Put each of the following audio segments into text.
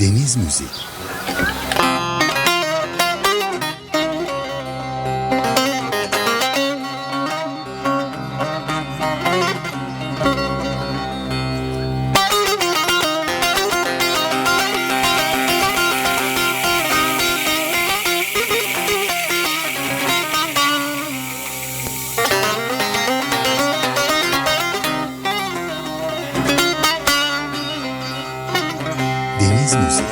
Deniz Müzik. Deniz Müzik.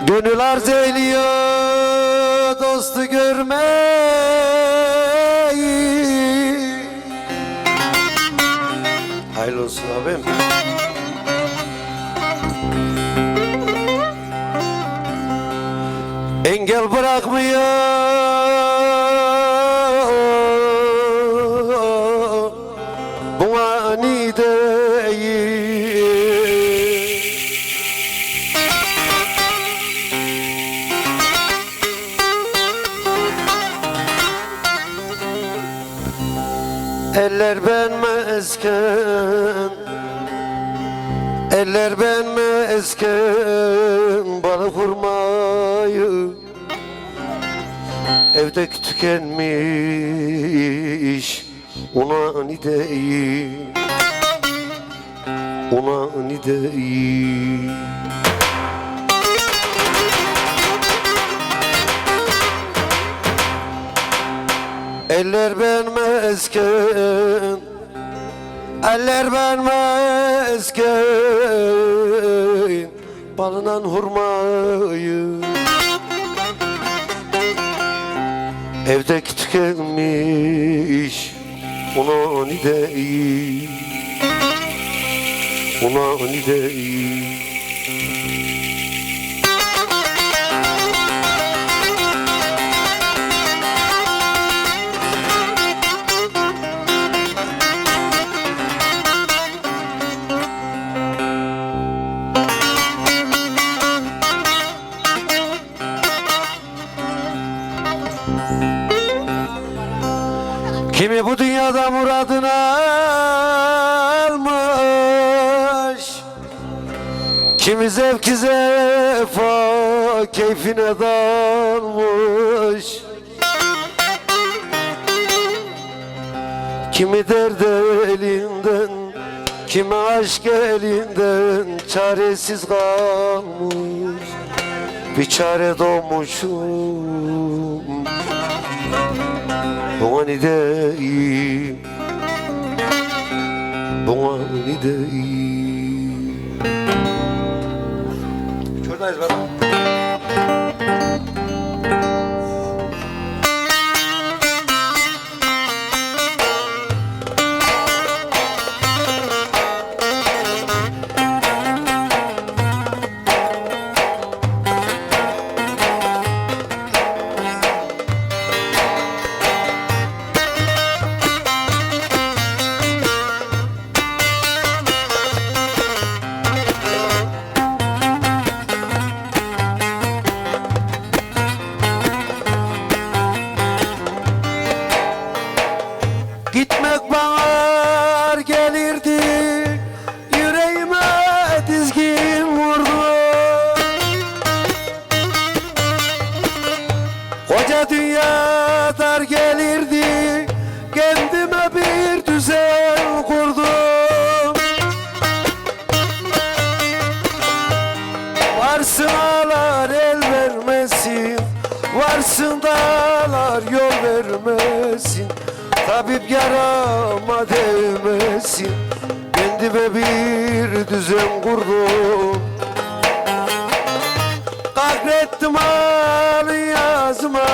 Gönül arz eyliyor dostu görmeyi. Hayırlı olsun abim. Engel bırakmıyor bu anideyi. Eller benmezken, eller benmezken balık vurmayı evdeki tükenmiş ona nideyi, ona nideyi. Eller benmezken, eller benmezken balından hurmayı evdeki tükenmiş ona nideyi, ona nideyi. Kimi bu dünyada muradını almış, kimi zevki zefa keyfine dalmış, kimi derd elinden, kimi aşk elinden çaresiz kalmış. Bir çare doğmuşum buna nideyi, buna nideyi. Şuradayız bak. Gitmek bana ağır gelirdi, yüreğime dizgin vurdu. Koca dünya dar gelirdi, kendime bir düzen kurdum. Varsın ağlar el vermesin, varsın dağlar yol vermesin. Tabip yarama değmesin, kendime bir düzen kurdum. Kakrettim alın yazıma,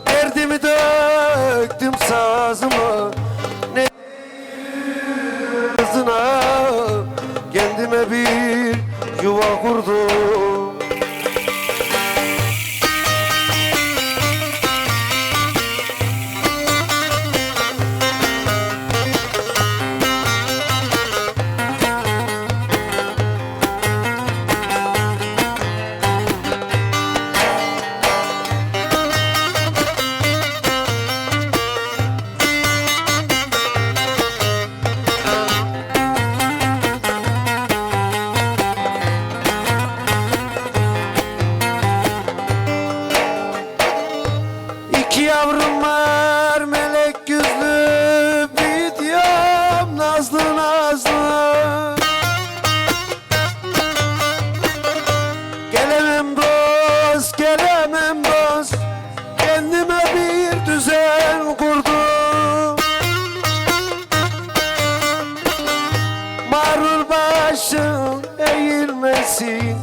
derdimi döktüm sazıma. Ne kızına kendime bir yuva kurdum. İki yavrum var melek yüzlü, büyütüyorum nazlı nazlı. Gelemem dost, gelemem dost, kendime bir düzen kurdum. Mağrur başın eğilmesin,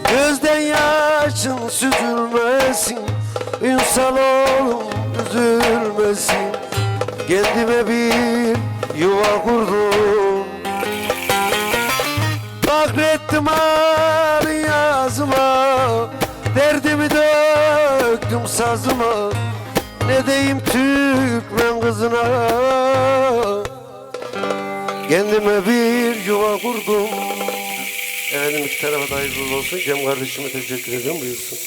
gözden yaşın süzülmesin. Ünsal oğlum üzülmesin, kendime bir yuva kurdum. Kakrettim alın yazıma, derdimi döktüm sazıma. Ne diyeyim Türkmen kızına, kendime bir yuva kurdum. Efendim iki tarafa da hayırlı olsun. Cem kardeşime teşekkür ediyorum. Buyursun.